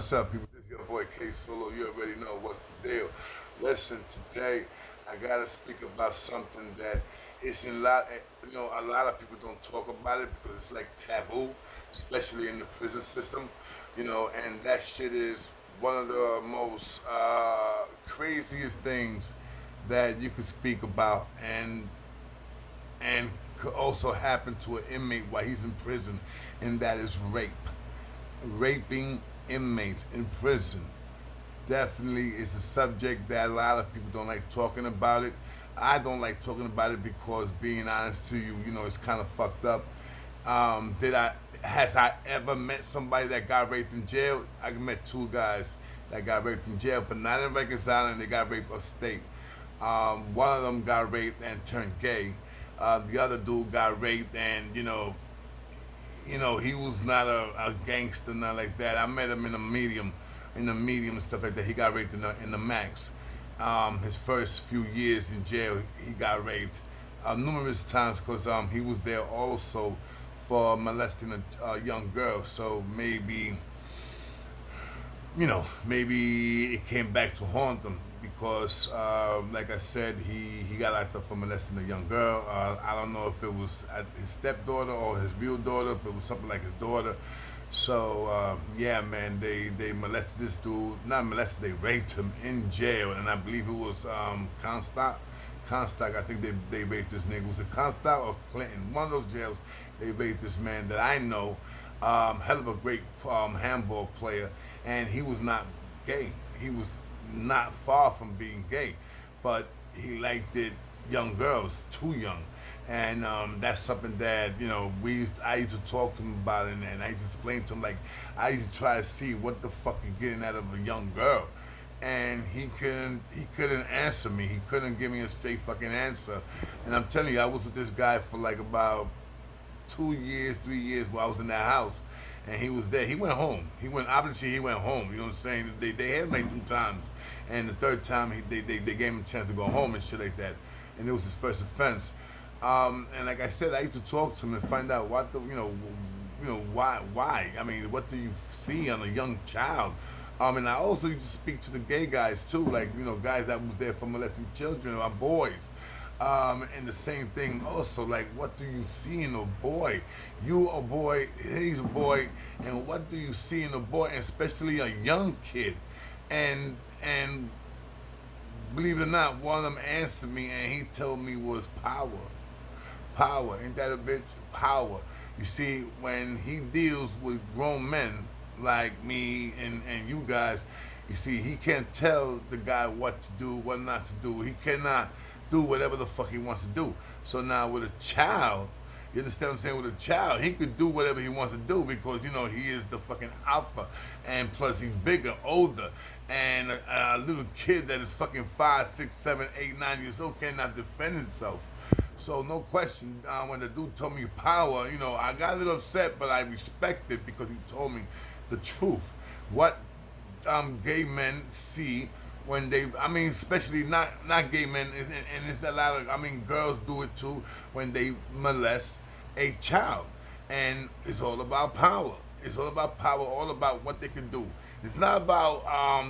What's up, people? This is your boy K Solo. You already know what's the deal. Listen, today I gotta speak about something that is in a lot. A lot of people don't talk about it because it's like taboo, especially in the prison system. And that shit is one of the most craziest things that you could speak about, and could also happen to an inmate while he's in prison, and that is rape. Raping inmates in prison definitely is a subject that a lot of people don't like talking about it. I don't like talking about it because, being honest to you, it's kind of fucked up. Did I Has I ever met somebody that got raped in jail? I met two guys that got raped in jail, but not in Rikers Island. They got raped upstate. One of them got raped and turned gay. The other dude got raped, and he was not a gangster, not like that. I met him in the medium and stuff like that. He got raped in the max. His first few years in jail, he got raped numerous times because he was there also for molesting a young girl. So maybe it came back to haunt him because, like I said, he got locked up for molesting a young girl. I don't know if it was his stepdaughter or his real daughter, but it was something like his daughter. So, yeah, man, they molested this dude. Not molested, they raped him in jail. And I believe it was Comstock. Comstock, I think they raped this nigga. Was it Comstock or Clinton? One of those jails, they raped this man that I know. Hell of a great handball player. And he was not gay. He was not far from being gay. But he liked it young girls, too young. And that's something that I used to talk to him about, and I used to explain to him, like, I used to try to see what the fuck you're getting out of a young girl, and he couldn't answer me. He couldn't give me a straight fucking answer. And I'm telling you, I was with this guy for like about 2 years, 3 years while I was in that house, and he was there. He went home. He went home. You know what I'm saying? They had him like 2 times, and the third time they gave him a chance to go home and shit like that, and it was his first offense. And like I said, I used to talk to him and find out what why. I mean, what do you see on a young child? And I also used to speak to the gay guys too, like guys that was there for molesting children or boys. And the same thing also, like, what do you see in a boy? You a boy, he's a boy, and what do you see in a boy, and especially a young kid? And believe it or not, one of them answered me, and he told me was power. Power, ain't that a bitch? Power. You see, when he deals with grown men like me and you guys, you see, he can't tell the guy what to do, what not to do. He cannot do whatever the fuck he wants to do. So now with a child, you understand what I'm saying? With a child, he could do whatever he wants to do because, he is the fucking alpha. And plus, he's bigger, older. And a little kid that is fucking 5, 6, 7, 8, 9 years old cannot defend himself. So no question, when the dude told me power, I got a little upset, but I respect it because he told me the truth. What gay men see when especially not gay men, and it's a lot of, girls do it too when they molest a child. And it's all about power. It's all about power, all about what they can do. It's not about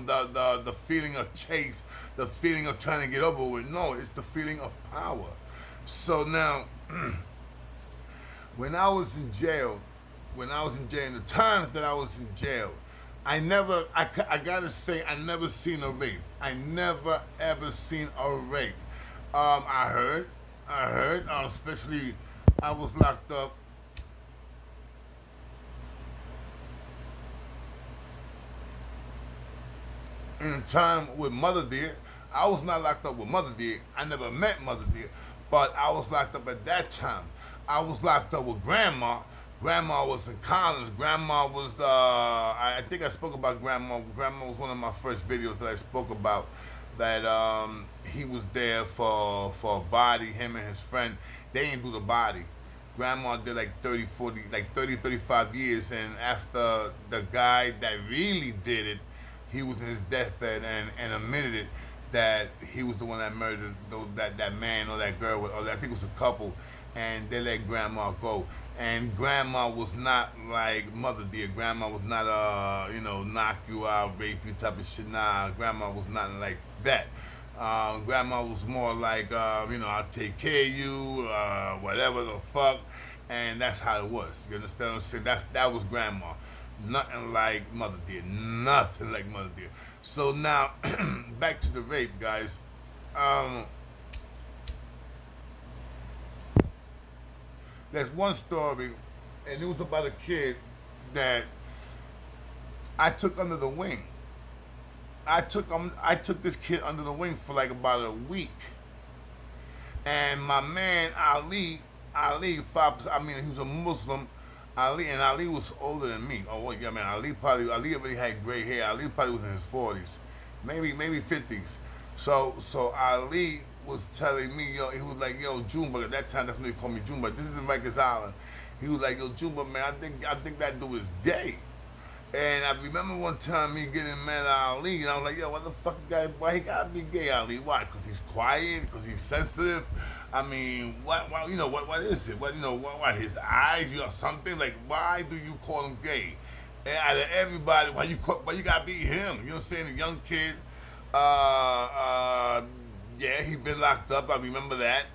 the feeling of chase, the feeling of trying to get over with. No, it's the feeling of power. So now, when I was in jail, in the times that I was in jail, I gotta say, I never seen a rape. I never ever seen a rape. I heard, especially, I was locked up in a time with Mother Dear. I was not locked up with Mother Dear. I never met Mother Dear, but I was locked up at that time. I was locked up with Grandma. Grandma was in Collins. Grandma was, I think I spoke about Grandma. Grandma was one of my first videos that I spoke about, that he was there for a body, him and his friend. They didn't do the body. Grandma did like 30, 40, like 30, 35 years, and after the guy that really did it, he was in his deathbed and admitted it, that he was the one that murdered that man or that girl, or I think it was a couple, and they let Grandma go. And grandma was not like mother dear. Grandma was not knock you out, rape you type of shit. Nah, grandma was nothing like that. Grandma was more like, I'll take care of you, whatever the fuck, and that's how it was. You understand what I'm saying? That was grandma. Nothing like mother dear. Nothing like mother dear. So now, back to the rape, guys. Um, there's one story, and it was about a kid that I took under the wing. I took this kid under the wing for like about a week, and my man Ali, he was a Muslim. Ali was older than me. Oh well, yeah, man. Ali already had gray hair. Ali probably was in his 40s, maybe 50s. So Ali was telling me, yo, he was like, yo, Junebug. At that time, that's when they called me Junebug. This is in Rikers Island. He was like, yo, Junebug, man, I think that dude is gay. And I remember one time me getting mad at Ali, and I was like, yo, what the fuck, guy? Why he gotta be gay, Ali? Why? Because he's quiet? Because he's sensitive? I mean, what is it? What his eyes, something? Like, why do you call him gay? And out of everybody, why you gotta be him? You know what I'm saying? A young kid, yeah, he been locked up, I remember that.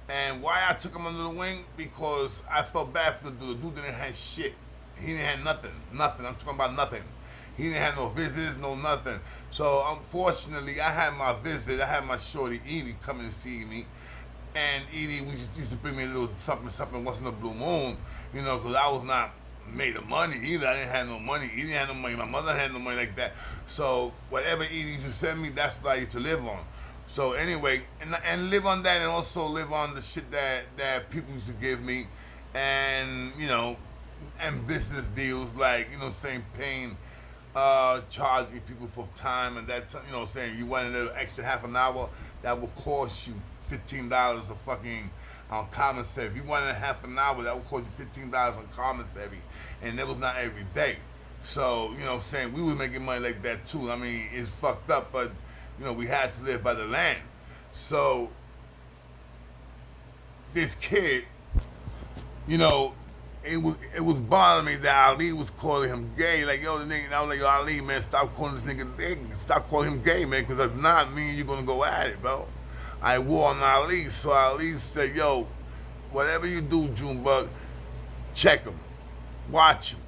And why I took him under the wing? Because I felt bad for the dude. The dude didn't have shit. He didn't have nothing. I'm talking about nothing. He didn't have no visits, no nothing. So unfortunately, I had my visit. I had my shorty Edie come and see me, and Edie used to bring me a little something once in a blue moon, because I was not made of money either. I didn't have no money. Edie didn't have no money. My mother had no money like that. So whatever Edie used to send me, that's what I used to live on. So anyway, and live on that, and also live on the shit that people used to give me, and and business deals like saying paying, charging people for time, and that saying you want a little extra half an hour, that will cost you $15 a fucking on commissary. If you wanted a half an hour, that would cost you $15 on commissary, and that was not every day. So saying we was making money like that too. I mean, it's fucked up, but we had to live by the land. So this kid, it was bothering me that Ali was calling him gay. Like, yo, the nigga, and I was like, yo, Ali, man, stop calling this nigga gay. Stop calling him gay, man, because if not, me and you gonna go at it, bro. I wore on Ali, so Ali said, yo, whatever you do, Junebug, check him, watch him,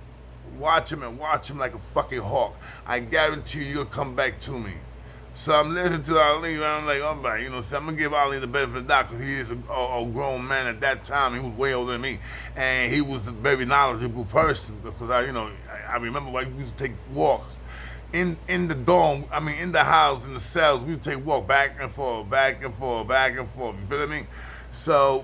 and watch him like a fucking hawk. I guarantee you'll come back to me. So I'm listening to Ali, and I'm like, all right, so I'm going to give Ali the benefit of the doubt because he is a grown man at that time. He was way older than me, and he was a very knowledgeable person because I remember when we used to take walks in the dorm, in the house, in the cells. We would take walk back and forth, back and forth, back and forth. You feel what I mean? So,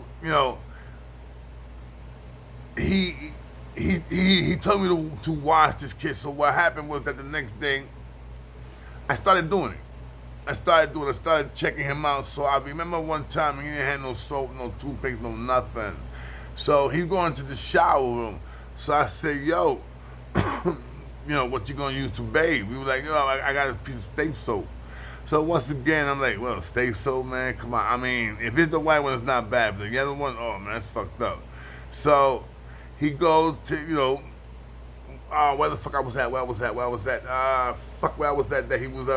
he told me to watch this kid. So what happened was that the next day, I started doing it. I started checking him out. So I remember one time he didn't have no soap, no toothpaste, no nothing. So he going to the shower room. So I said, yo, what you gonna use to bathe? We were like, I got a piece of steak soap. So once again, I'm like, well, steak soap, man, come on. If it's the white one, it's not bad, but the other one, oh man, that's fucked up. So he goes to, where the fuck I was at? Where I was at? Where I was at that he was,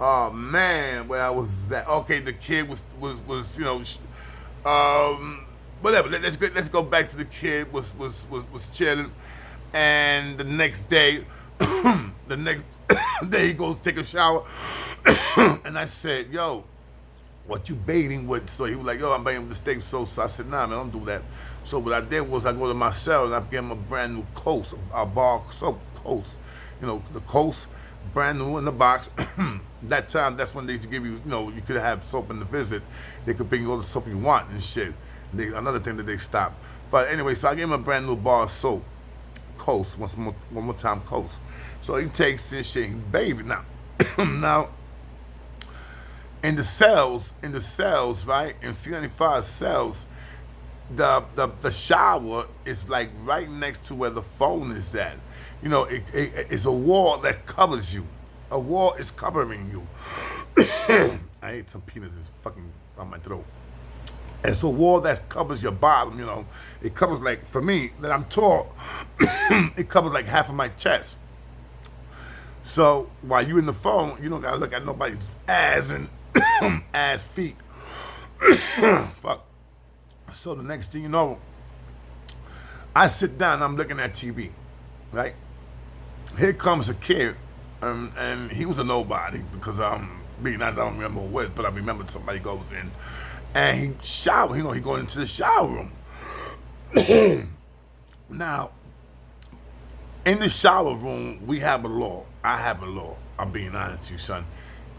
oh man, where I was at. Okay, the kid was whatever. Let's go back to the kid was chilling, and the next day, he goes take a shower, and I said, yo, what you bathing with? So he was like, yo, I'm bathing with the steak soap. So I said, nah, man, don't do that. So what I did was I go to my cell and I gave him a brand new Coast, a bar soap Coast, the Coast, brand new in the box. That time, that's when they used to give you, you could have soap in the visit. They could bring you all the soap you want and shit. Another thing that they stopped. But anyway, so I gave him a brand new bar of soap, Coast, one more time, Coast. So he takes this shit, he bathes now. Now, in the cells, right, in C95 cells, the shower is like right next to where the phone is at. It's a wall that covers you. A wall is covering you. I ate some peanuts and it's fucking on my throat. It's a wall that covers your bottom, you know. It covers, like, for me, that I'm tall, it covers like half of my chest. So while you in the phone, you don't gotta look at nobody's ass and ass feet. Fuck. So the next thing you know, I sit down, I'm looking at TV, right? Here comes a kid, and he was a nobody because being I don't remember who it was, but I remember somebody goes in, and he shower. You know, he going into the shower room. Now, in the shower room, we have a law. I have a law. I'm being honest with you, son.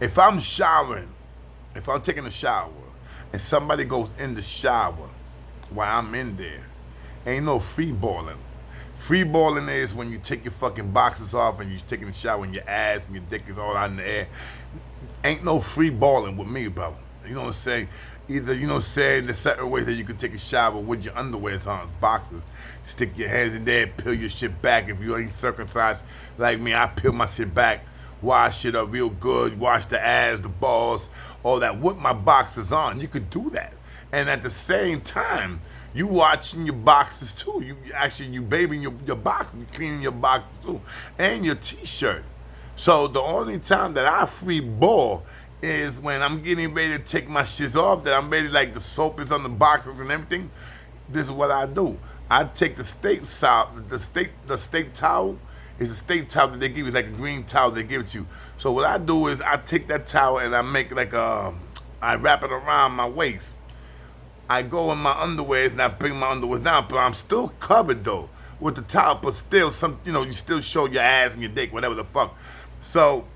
If I'm showering, if I'm taking a shower, and somebody goes in the shower while I'm in there, ain't no free balling. Free balling is when you take your fucking boxes off and you're taking a shower and your ass and your dick is all out in the air. Ain't no free balling with me, bro. You know what I'm saying? Either, you know what I'm saying, there's certain ways that you can take a shower with your underwear on, boxes. Stick your hands in there, peel your shit back. If you ain't circumcised like me, I peel my shit back, wash it up real good, wash the ass, the balls, all that with my boxes on. You could do that. And at the same time, you watching your boxes too. You bathing your boxes, you cleaning your boxes too, and your t-shirt. So the only time that I free ball is when I'm getting ready to take my shit off, that I'm ready, like the soap is on the boxes and everything. This is what I do. I take the steak towel is a steak towel that they give you, like a green towel they give it to you. So what I do is I take that towel and I make like I wrap it around my waist. I go in my underwears and I bring my underwears down, but I'm still covered though with the towel, but still you still show your ass and your dick, whatever the fuck. So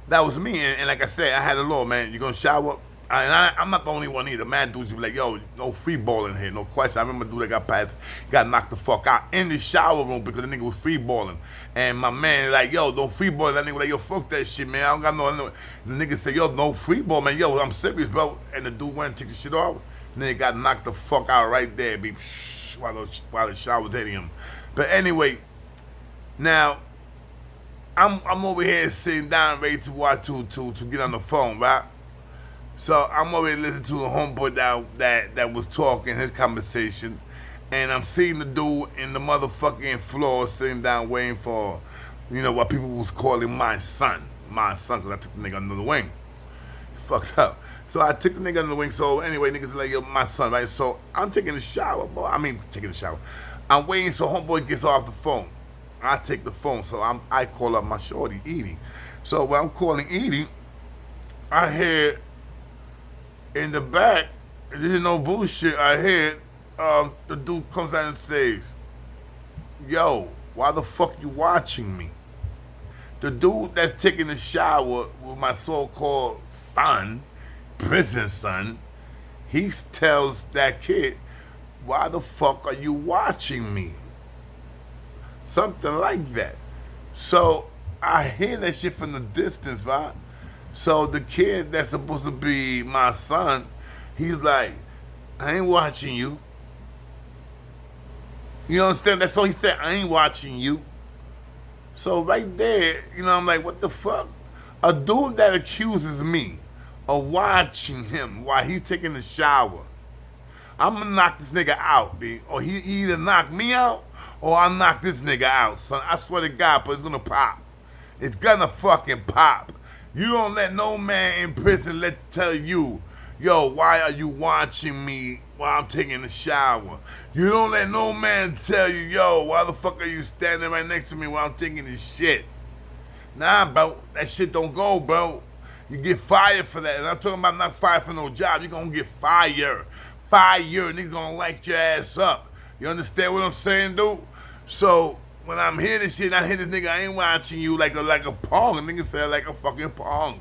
that was me, and like I said, I had a law, man. You gonna shower? I'm not the only one either. Man, dudes be like, yo, no free balling here, no question. I remember a dude that got knocked the fuck out in the shower room because the nigga was free balling. And my man like, yo, no free ball. That nigga like, yo, fuck that shit, man. I don't got no. The nigga said, yo, no free ball, man. Yo, I'm serious, bro. And the dude went and took the shit off. And then he got knocked the fuck out right there, be while the shower was hitting him. But anyway, now I'm over here sitting down ready to watch to get on the phone, right? So I'm over here listening to a homeboy that was talking his conversation, and I'm seeing the dude in the motherfucking floor sitting down waiting for, what people was calling my son, because I took the nigga under the wing. It's fucked up. So I took the nigga under the wing. So anyway, niggas like, yo, my son, right? So I'm taking a shower, boy. Taking a shower. I'm waiting so homeboy gets off the phone. I take the phone, so I call up my shorty, Edie. So when I'm calling Edie, I hear in the back, this is no bullshit, I hear the dude comes out and says, yo, why the fuck you watching me? The dude that's taking the shower with my so-called son, prison son, he tells that kid, why the fuck are you watching me? Something like that. So I hear that shit from the distance, right? So the kid that's supposed to be my son, he's like, I ain't watching you. You understand? That's all he said, I ain't watching you. So right there, I'm like, what the fuck? A dude that accuses me of watching him while he's taking a shower, I'm gonna knock this nigga out, B. Or he either knock me out or I'll knock this nigga out, son. I swear to God, but it's gonna pop. It's gonna fucking pop. You don't let no man in prison tell you, yo, why are you watching me while I'm taking a shower? You don't let no man tell you, yo, why the fuck are you standing right next to me while I'm taking this shit? Nah, bro, that shit don't go, bro. You get fired for that. And I'm talking about not fired for no job. You're gonna get fired. Nigga gonna light your ass up. You understand what I'm saying, dude? So when I'm hearing this shit, I hear this nigga, I ain't watching you like a pong. A nigga said like a fucking pong.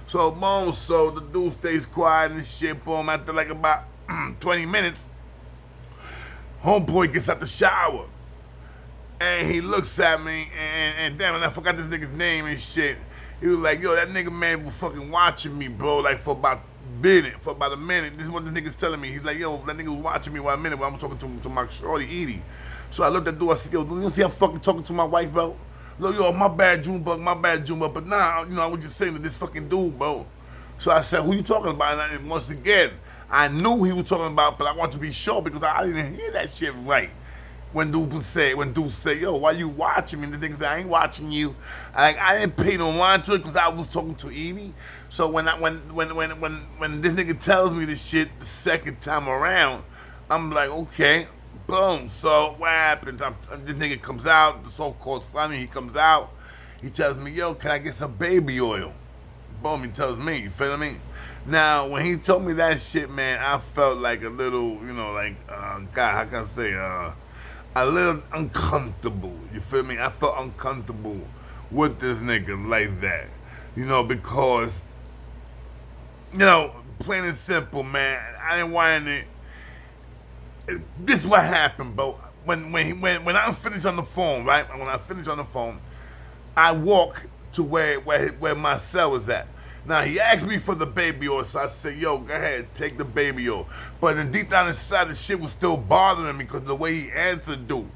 So boom, so the dude stays quiet and shit, boom, after like about 20 minutes, homeboy gets out the shower. And he looks at me and damn it, I forgot this nigga's name and shit. He was like, yo, that nigga man was fucking watching me, bro, like for about a minute. This is what the nigga's telling me. He's like, yo, that nigga was watching me for a minute while I was talking to my shorty, Edie. So I looked at the dude, I said, yo, you see I'm fucking talking to my wife, bro? Look, yo, my bad, Junebug. But now, I was just saying to this fucking dude, bro. So I said, who you talking about? And once again, I knew he was talking about, but I wanted to be sure because I didn't hear that shit right. When dude said, yo, why you watching me? And the nigga said, I ain't watching you. I didn't pay no mind to it because I was talking to Edie. So when this nigga tells me this shit the second time around, I'm like, okay, boom. So what happens? This nigga comes out, the so-called Sonny, he comes out. He tells me, yo, can I get some baby oil? Boom, he tells me, you feel me? Now, when he told me that shit, man, I felt like a little, God, how can I say, a little uncomfortable. You feel me? I felt uncomfortable with this nigga like that. Because, plain and simple, man, I didn't want it. This is what happened, bro. When I'm finished on the phone, right? When I finish on the phone, I walk to where my cell was at. Now, he asked me for the baby oil, so I said, yo, go ahead, take the baby oil. But then deep down inside, the shit was still bothering me because the way he answered, dude.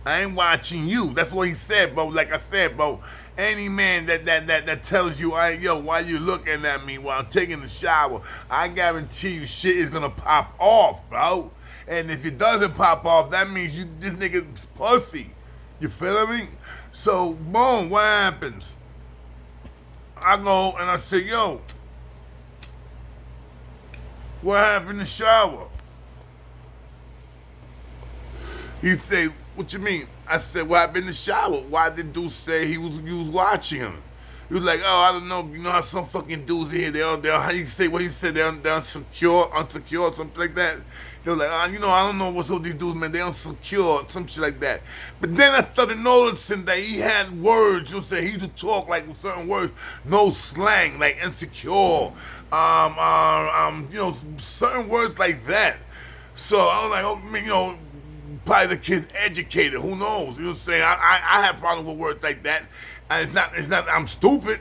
I ain't watching you. That's what he said, bro. Like I said, bro, any man that tells you, yo, why you looking at me while I'm taking a shower, I guarantee you shit is going to pop off, bro. And if it doesn't pop off, that means this nigga's pussy. You feel me? So, boom, what happens? I go and I say, yo, what happened in the shower? He say, what you mean? I said, what happened in the shower? Why did dude say you was watching him? He was like, oh, I don't know. You know how some fucking dudes here, they're how you say what he said, they're insecure, something like that. They were like, I don't know what's up with these dudes, man. They insecure, some shit like that. But then I started noticing that he had words. He used to talk like with certain words, no slang, like insecure, certain words like that. So I was like, oh, probably the kid's educated. Who knows? You know what I'm saying? I have problems with words like that. And it's not I'm stupid.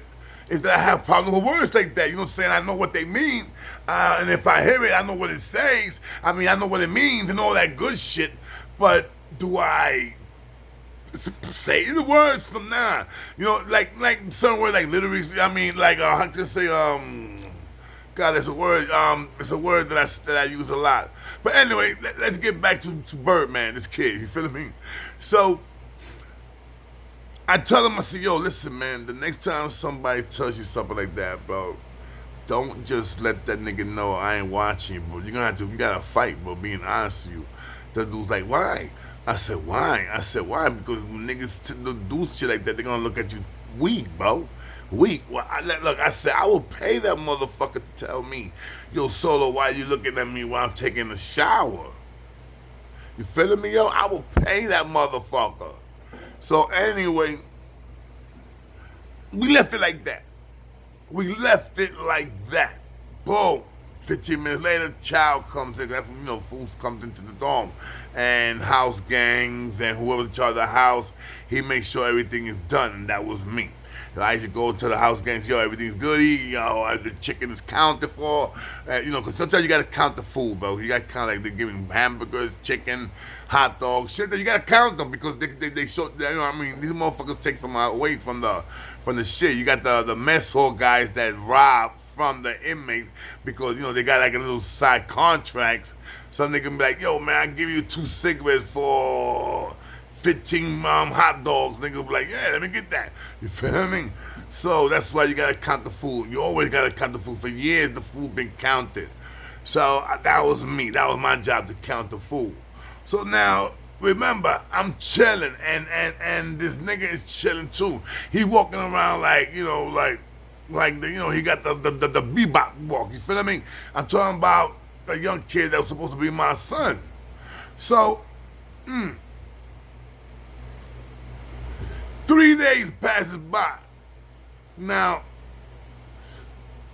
It's that I have problems with words like that. You know what I'm saying? I know what they mean. And if I hear it, I know what it says. I mean, I know what it means and all that good shit. But do I say the words from now? Like certain words like literacy. I mean, like I can say God, it's a word. It's a word that I use a lot. But anyway, let's get back to Birdman, this kid. You feel me? So I tell him, I say, yo, listen, man. The next time somebody tells you something like that, bro, don't just let that nigga know I ain't watching you, bro. You gotta fight, bro. Being honest with you. The dude's like, why? I said, why? Why? Because when niggas do shit like that, they're gonna look at you weak, bro. Weak. Well, look, I said, I will pay that motherfucker to tell me, yo, Solo, why you looking at me while I'm taking a shower? You feeling me, yo? I will pay that motherfucker. So anyway, we left it like that. Boom. 15 minutes later, child comes in. That's when, fools comes into the dorm. And house gangs and whoever's in charge of the house, he makes sure everything is done. And that was me. I used to go to the house gangs, yo, everything's goody, the chicken is counted for. Because sometimes you got to count the food, bro. You got to count, like, they're giving hamburgers, chicken, hot dogs, shit. You got to count them because they show, these motherfuckers take some away from the shit. You got the mess hall guys that rob from the inmates because, they got like a little side contracts. Some nigga be like, yo, man, I give you 2 cigarettes for 15 hot dogs. Nigga be like, yeah, let me get that. You feel me? So that's why you gotta count the food. You always gotta count the food. For years, the food been counted. So that was me. That was my job to count the food. So now, remember, I'm chilling, and this nigga is chilling too. He walking around like, he got the bebop walk. You feel me? I'm talking about a young kid that was supposed to be my son. So, 3 days passes by. Now,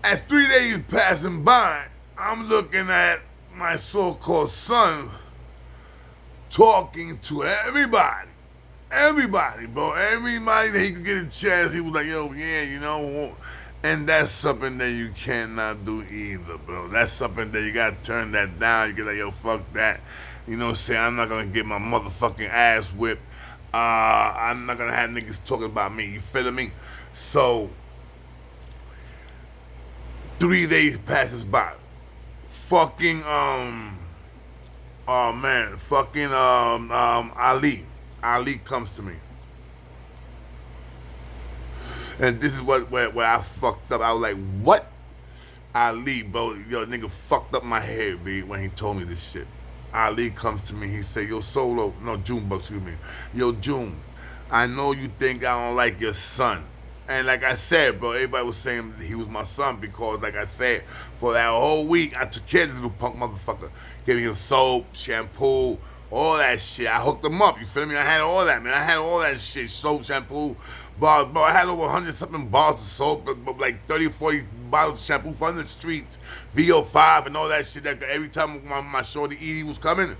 as 3 days passing by, I'm looking at my so-called son talking to everybody. Everybody, bro. Everybody that he could get a chance, he was like, yo, yeah, and that's something that you cannot do either, bro. That's something that you gotta turn that down. You get like, yo, fuck that. Say I'm not gonna get my motherfucking ass whipped. I'm not gonna have niggas talking about me. You feeling me? So 3 days passes by. fucking oh man, fucking Ali. Ali comes to me, and this is where I fucked up. I was like, what? Ali, bro, yo, nigga fucked up my head, B, when he told me this shit. Ali comes to me, he said, yo, Solo, no, Junebug, excuse me. Yo, June, I know you think I don't like your son. And like I said, bro, everybody was saying he was my son because, like I said, for that whole week, I took care of this little punk motherfucker. Gave him soap, shampoo, all that shit. I hooked him up, you feel me? I had all that, man. I had all that shit, soap, shampoo. But I had over 100-something bottles of soap, but like 30, 40 bottles of shampoo from the streets, VO5 and all that shit. That every time my shorty Edie was coming,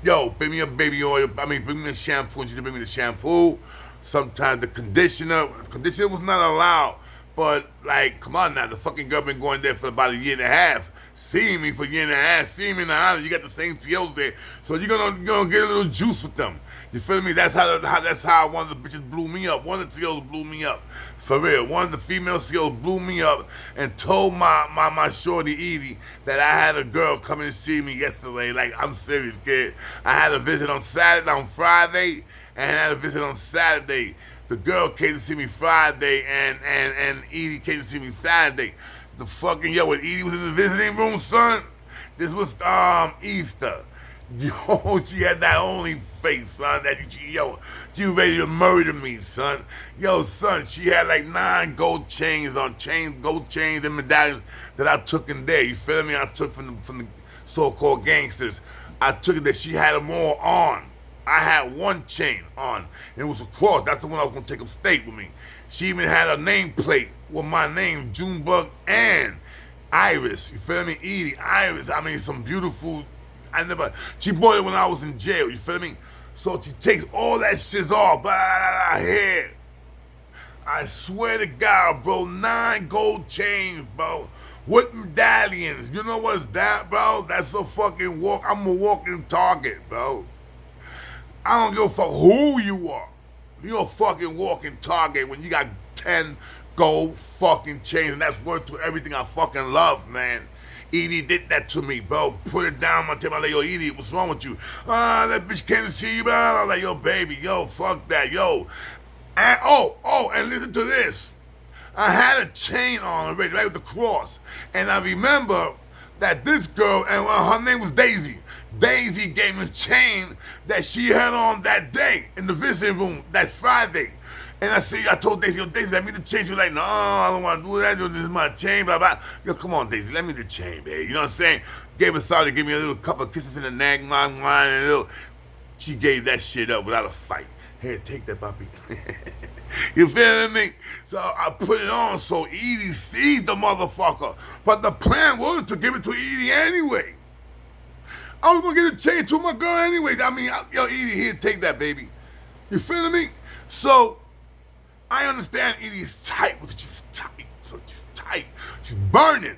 yo, bring me a baby oil. I mean, bring me a shampoo. And she didn't bring me the shampoo. Sometimes the conditioner. Conditioner was not allowed. But, like, come on now. The fucking girl been going there for about a year and a half. Seeing me for a year and a half. Seeing me in the island. You got the same TOs there. So you're gonna get a little juice with them. You feel me? That's how one of the bitches blew me up. One of the TOs blew me up. For real. One of the female TOs blew me up and told my shorty Edie that I had a girl coming to see me yesterday. Like, I'm serious, kid. I had a visit on Friday, and I had a visit on Saturday. The girl came to see me Friday, and Edie came to see me Saturday. The fucking, yo, when Edie was in the visiting room, son, this was Easter. Yo, she had that only face, son, that she was ready to murder me, son. Yo, son, she had like 9 gold chains, gold chains and medallions that I took in there. You feel me? I took from the so-called gangsters. I took it that she had them all on. I had one chain on. It was a cross. That's the one I was gonna take upstate with me. She even had a nameplate with my name, Junebug and Iris. You feel me? Edie, Iris. I mean, some beautiful. She bought it when I was in jail, you feel me? So she takes all that shit off, here. I swear to God, bro, 9 gold chains, bro, with medallions. You know what's that, bro? That's a fucking walk. I'm a walking target, bro. I don't give a fuck who you are. You're a fucking walking target when you got 10 gold fucking chains, and that's worth to everything I fucking love, man. Edie did that to me, bro. Put it down on my table. I'm like, yo, Edie, what's wrong with you? That bitch came to see you, bro. I'm like, yo, baby, yo, fuck that, yo. And and listen to this. I had a chain on already, right with the cross. And I remember that this girl, and her name was Daisy. Daisy gave me a chain that she had on that day in the visiting room. That's Friday. And I told Daisy, yo, Daisy, let me the chain. She was like, no, I don't want to do that. This is my chain, blah, blah. Yo, come on, Daisy, let me the chain, baby. You know what I'm saying? Gave her sorry, give me a little couple of kisses in the neck, and a little. She gave that shit up without a fight. Here, take that, puppy. You feel me? So I put it on so Edie sees the motherfucker. But the plan was to give it to Edie anyway. I was going to get a chain to my girl anyway. I mean, yo, Edie, here, take that, baby. You feel me? So I understand Edie's tight because she's tight. So she's tight. She's burning.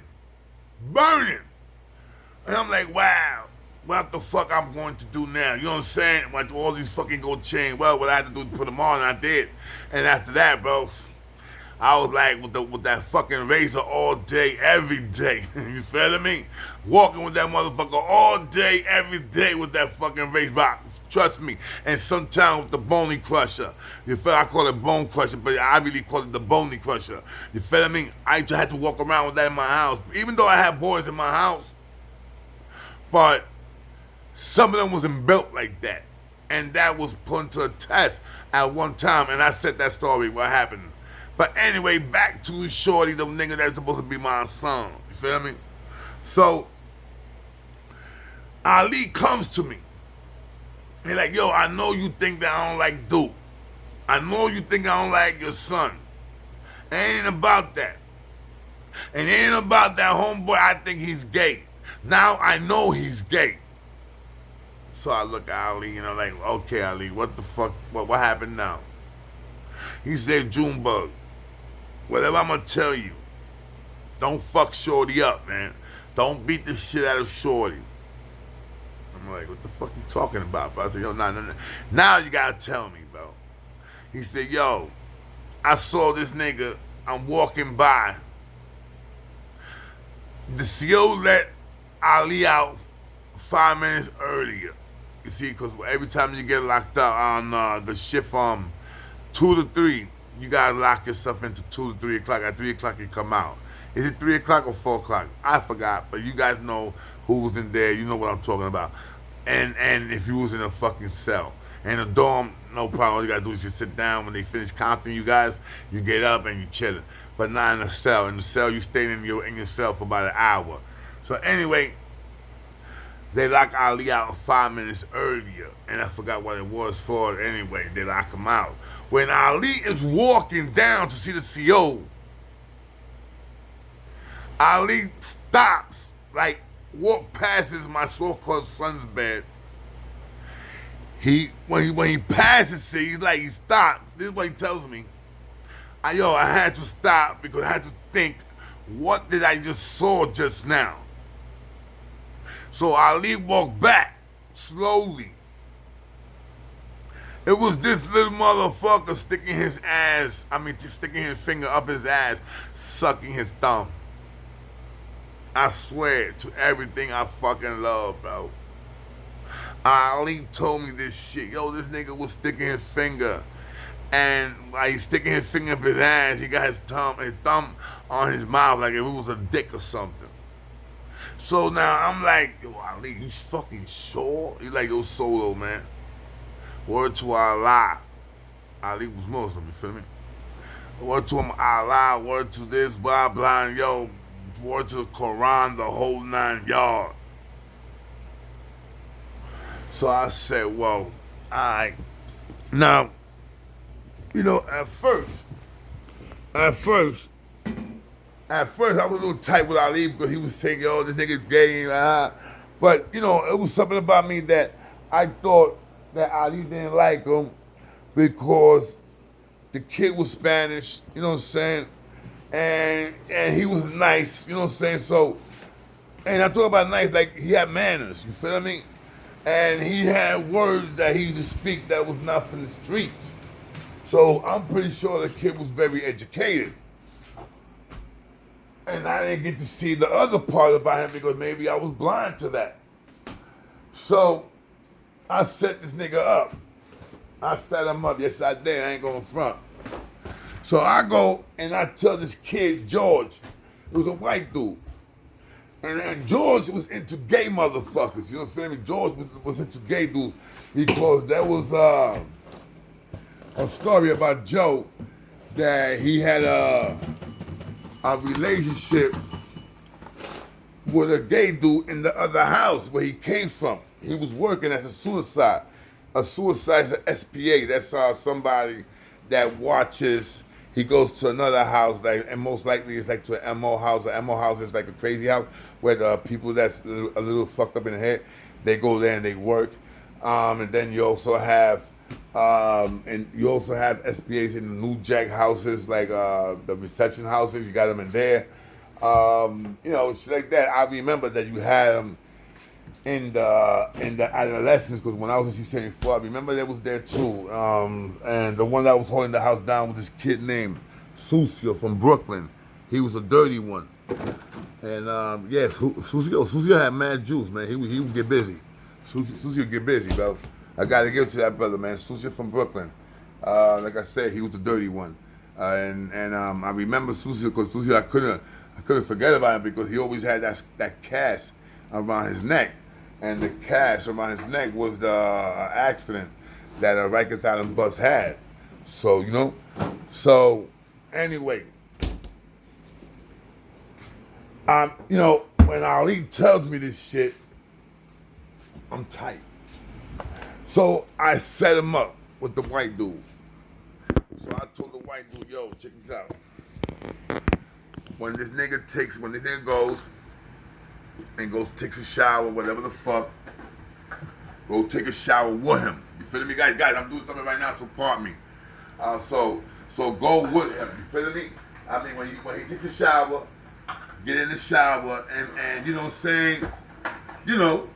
And I'm like, wow, what the fuck I'm going to do now? You know what I'm saying? Like all these fucking gold chains. Well, what I had to do is put them on, and I did. And after that, bro, I was like with that fucking razor all day, every day. You feel me? Walking with that motherfucker all day, every day with that fucking razor. Trust me. And sometimes with the bony crusher. You feel? I call it bone crusher, but I really call it the bony crusher. You feel me? I had to walk around with that in my house. Even though I had boys in my house, but some of them wasn't built like that. And that was put to a test at one time. And I said that story, what happened. But anyway, back to Shorty, the nigga that's supposed to be my son. You feel me? So, Ali comes to me. He's like, yo, I know you think that I don't like Duke. I know you think I don't like your son. It ain't about that. It ain't about that homeboy. I think he's gay. Now I know he's gay. So I look at Ali and I'm like, okay, Ali, what the fuck? What happened now? He said, Junebug, whatever I'm going to tell you, don't fuck Shorty up, man. Don't beat the shit out of Shorty. I'm like, what the fuck you talking about, bro? I said, yo, nah. Now you got to tell me, bro. He said, yo, I saw this nigga. I'm walking by. The CO let Ali out 5 minutes earlier. You see, because every time you get locked up on the shift 2 to 3, you gotta lock yourself into 2 to 3 o'clock. At 3 o'clock, you come out. Is it 3 o'clock or 4 o'clock? I forgot, but you guys know who was in there. You know what I'm talking about. And if you was in a fucking cell. And a dorm, no problem. All you gotta do is just sit down. When they finish counting you guys, you get up and you chilling. But not in a cell. In the cell, you stay in your cell for about an hour. So anyway, they lock Ali out 5 minutes earlier, and I forgot what it was for. Anyway, they lock him out. When Ali is walking down to see the CO, Ali stops, like walk passes my so-called son's bed. When he passes it, he stopped. This is what he tells me. I had to stop because I had to think, what did I just saw just now? So Ali walked back slowly. It was this little motherfucker sticking his finger up his ass, sucking his thumb. I swear to everything I fucking love, bro. Ali told me this shit. This nigga was sticking his finger. And while he's sticking his finger up his ass, he got his thumb on his mouth like if it was a dick or something. So now I'm like, Ali, you fucking sure? He's like, Solo, man. Word to Allah. Ali was Muslim, you feel me? Word to him, Allah, word to this, blah, blah, and word to the Quran, the whole 9 yards. So I said, well, alright. Now, at first, I was a little tight with Ali because he was saying, this nigga's gay. But, it was something about me that I thought that Ali didn't like him because the kid was Spanish, you know what I'm saying? And he was nice, you know what I'm saying? So, and I talk about nice, like he had manners, you feel me? And he had words that he used to speak that was not from the streets. So I'm pretty sure the kid was very educated. And I didn't get to see the other part about him because maybe I was blind to that. So I set this nigga up. I set him up. Yes, I did. I ain't going front. So I go and I tell this kid, George, it was a white dude. And George was into gay motherfuckers. You know what I'm saying? George was into gay dudes because there was a story about Joe that he had a relationship with a gay dude in the other house where he came from. He was working as a suicide. A suicide is an SPA. That's somebody that watches. He goes to another house, and most likely it's like to an MO house. An MO house is like a crazy house where the people that's a little fucked up in the head, they go there and they work. And then you also have SPAs in the New Jack houses, like the reception houses. You got them in there. Shit like that. I remember that you had them in the adolescence, because when I was in C-74, I remember they was there too. And the one that was holding the house down was this kid named Sucio from Brooklyn. He was a dirty one. And yes, Sucio had mad juice, man. He would get busy. Sucio would get busy, bro. I gotta give it to that brother, man. Sucio from Brooklyn. Like I said, he was the dirty one. And I remember Sucio because Sucio, I couldn't forget about him because he always had that cast around his neck. And the cast around his neck was the accident that a Rikers Island bus had. So, anyway, when Ali tells me this shit, I'm tight. So I set him up with the white dude. So I told the white dude, yo, check this out. When this nigga goes and takes a shower, whatever the fuck, go take a shower with him. You feel me, guys? Guys, I'm doing something right now, so pardon me. So go with him. You feel me? I mean, when he takes a shower, get in the shower, and you know what I'm saying? You know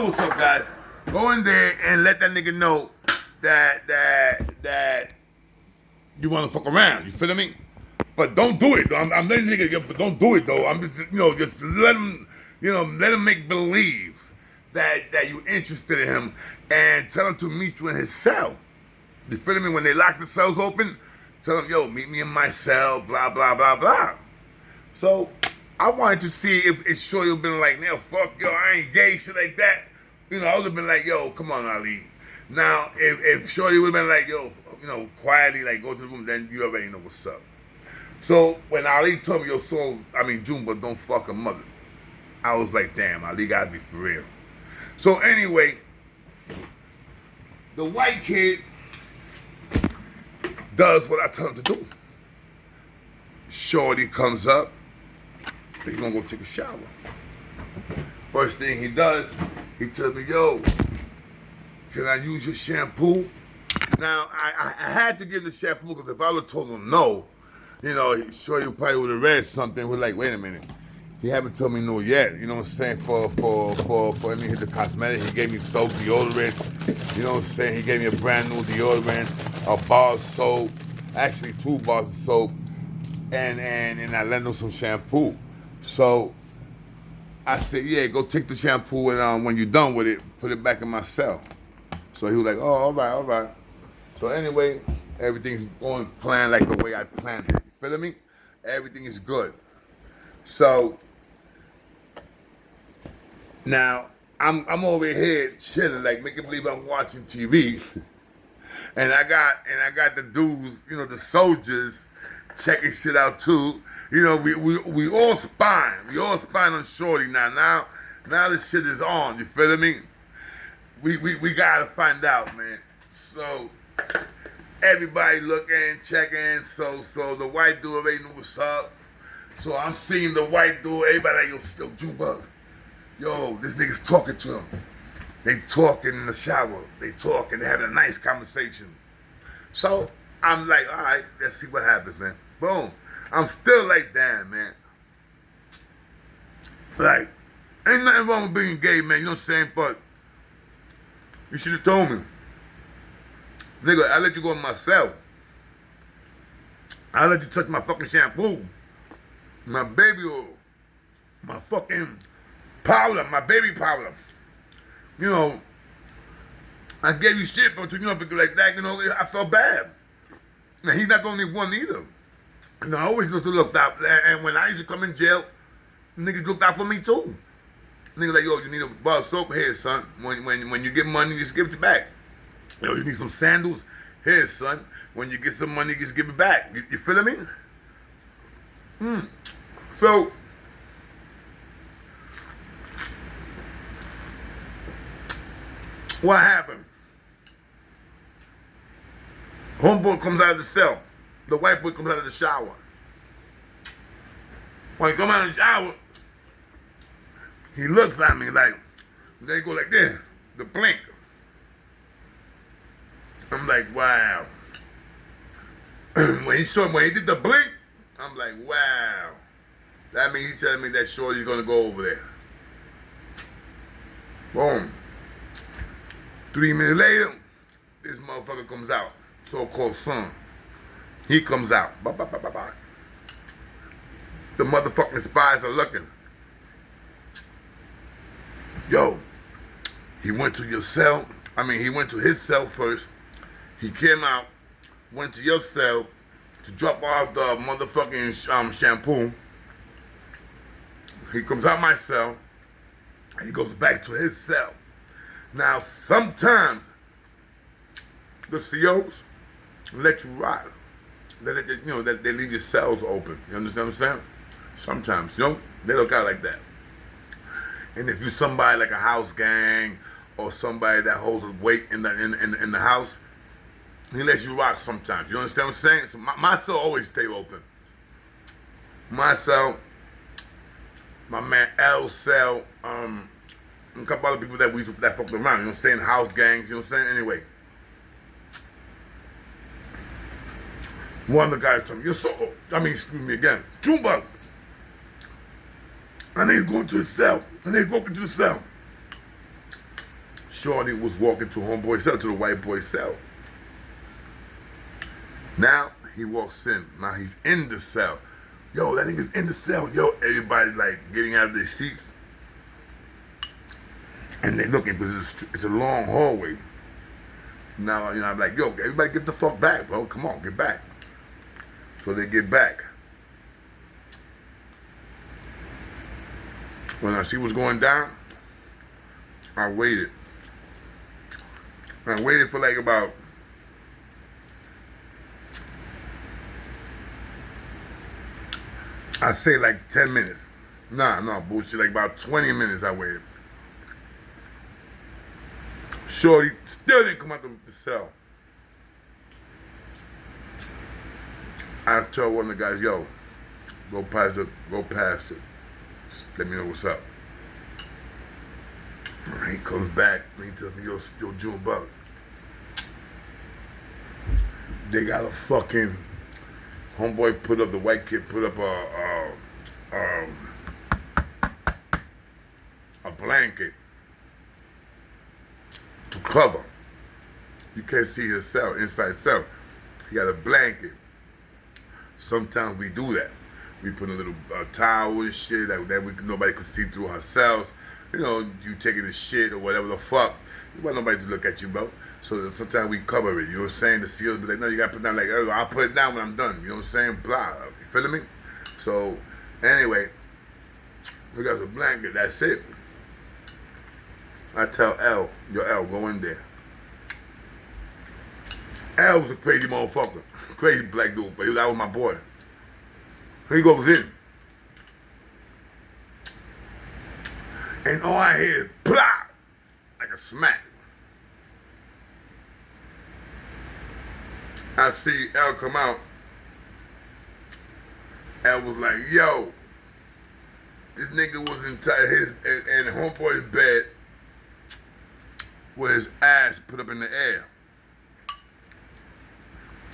what's up, guys. Go in there and let that nigga know that you want to fuck around. You feel me? But don't do it. I'm letting nigga get, but don't do it though. I'm just, just let him, let him make believe that you interested in him, and tell him to meet you in his cell. You feel me? When they lock the cells open, tell him, yo, meet me in my cell, blah, blah, blah, blah. So I wanted to see if Shorty would have been like, no, fuck, yo, I ain't gay, shit like that. I would have been like, yo, come on, Ali. Now, if Shorty would have been like, yo, quietly, like, go to the room, then you already know what's up. So when Ali told me, yo, June, but don't fuck her mother, I was like, damn, Ali gotta be for real. So anyway, the white kid does what I tell him to do. Shorty comes up, he's gonna go take a shower. First thing he does, he tells me, yo, can I use your shampoo? Now, I had to give him the shampoo because if I would have told him no, Shorty probably would have read something. We're like, wait a minute. He haven't told me no yet. You know what I'm saying? For him to hit the cosmetic, he gave me soap, deodorant. You know what I'm saying? He gave me a brand new deodorant, a bar of soap, actually 2 bars of soap, and I lent him some shampoo. So I said, yeah, go take the shampoo, and when you're done with it, put it back in my cell. So he was like, oh, all right. So anyway, everything's going planned like the way I planned it. You feel me? Everything is good. So now I'm over here chilling, like making believe I'm watching TV, and I got the dudes, the soldiers, checking shit out too. We all spying. We all spying on Shorty now. Now this shit is on. You feel me? We gotta find out, man. So everybody looking, checking. So the white dude already knew what's up. So I'm seeing the white dude, everybody like, yo, Junebug, yo, this nigga's talking to him. They talking in the shower. They talking, they having a nice conversation. So I'm like, all right, let's see what happens, man. Boom. I'm still like, damn, man. Like, ain't nothing wrong with being gay, man, you know what I'm saying? But you should have told me. Nigga, I let you go in my cell. I let you touch my fucking shampoo, my baby oil, my fucking powder, my baby powder. I gave you shit, but because like that, I felt bad. Now he's not the only one either. I always looked out, and when I used to come in jail, niggas looked out for me too. Niggas like, yo, you need a bar of soap? Here, son. When you get money, just give it back. Yo, you need some sandals? Here, son. When you get some money, just give it back. You feeling me? So, what happened? Homeboy comes out of the cell. The white boy comes out of the shower. When he comes out of the shower, he looks at me like, they go like this, the blink. I'm like, wow. when he did the blink, I'm like, wow. That means he's telling me that Shorty's gonna go over there. Boom. 3 minutes later, this motherfucker comes out, so-called son. He comes out. Bah, bah, bah, bah, bah. The motherfucking spies are looking. Yo, he went to your cell. He went to his cell first. He came out, went to your cell to drop off the motherfucking shampoo. He comes out my cell. He goes back to his cell. Now, sometimes the COs let you ride. They leave your cells open. You understand what I'm saying? Sometimes, they look out like that. And if you're somebody like a house gang or somebody that holds a weight in the house, he lets you rock sometimes. You understand what I'm saying? So my cell always stay open. My cell, my man L's cell, and a couple other people that fucked around, you know what I'm saying? House gangs, you know what I'm saying? Anyway. One of the guys told me, excuse me again, Junebug. And he's going to his cell. And he's walking to the cell. Shorty was walking to homeboy's cell, to the white boy's cell. Now, He walks in. Now he's in the cell. Yo, that nigga's in the cell. Yo, everybody like getting out of their seats. And they looking because it's a long hallway. Now, I'm like, yo, everybody get the fuck back, bro. Come on, get back. So they get back. When I see what's going down, I waited. I waited for like about I say like 10 minutes. Nah, bullshit. Like about 20 minutes I waited. Shorty still didn't come out the cell. I told one of the guys, yo, go past it. Just let me know what's up. He comes back and he tells me, yo, June Buck. They got a fucking homeboy put up, the white kid put up a blanket to cover. You can't see his cell, inside cell. He got a blanket. Sometimes we do that. We put a little towel and shit that nobody could see through her cells. You taking the shit or whatever the fuck. You want nobody to look at you, bro. So sometimes we cover it. You know what I'm saying? The seals be like, no, you gotta put it down. Like, oh, I'll put it down when I'm done. You know what I'm saying? Blah. You feeling me? So anyway, we got the blanket. That's it. I tell L, yo, L, go in there. L was a crazy motherfucker. Crazy black dude, but that was my boy. He goes in. And all I hear is blah, like a smack. I see L come out. L was like, yo, this nigga was in homeboy's bed with his ass put up in the air.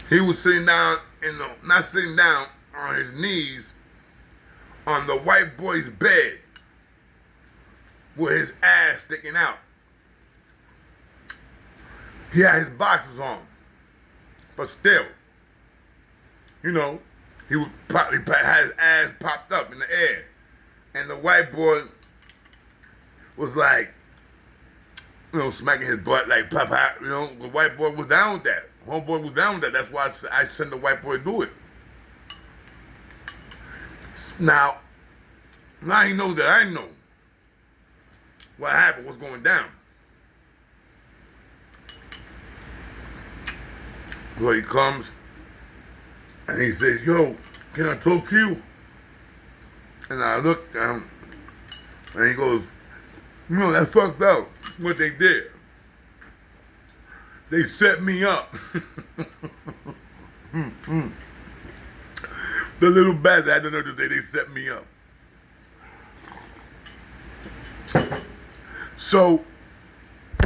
He was sitting down not sitting down on his knees on the white boy's bed with his ass sticking out. He had his boxers on, but still, he would probably had his ass popped up in the air, and the white boy was like, smacking his butt like pop. The white boy was down with that. Homeboy was down with that. That's why I sent the white boy to do it. Now he knows that I know what happened, what's going down. So he comes and he says, yo, can I talk to you? And I look down and he goes, that's fucked up what they did. They set me up. The little bastard, I don't know to say they set me up. So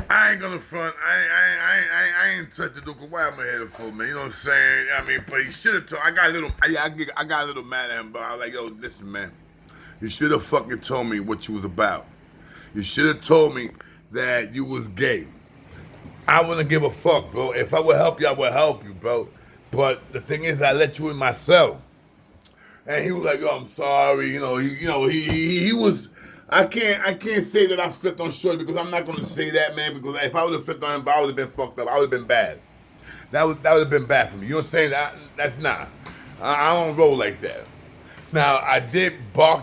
I ain't gonna front. I ain't touch the dude. Why am I here for, man? You know what I'm saying? I mean, but he should have told. I got a little mad at him, but I was like, yo, listen, man. You should have fucking told me what you was about. You should have told me that you was gay. I wouldn't give a fuck, bro. If I would help you, I would help you, bro. But the thing is, I let you in my cell. And he was like, yo, I'm sorry. He was. I can't say that I flipped on Shorty because I'm not gonna say that, man. Because if I would have flipped on him, I would have been fucked up. I would have been bad. That would have been bad for me. You know what I'm saying? That's not. I don't roll like that. Now I did bark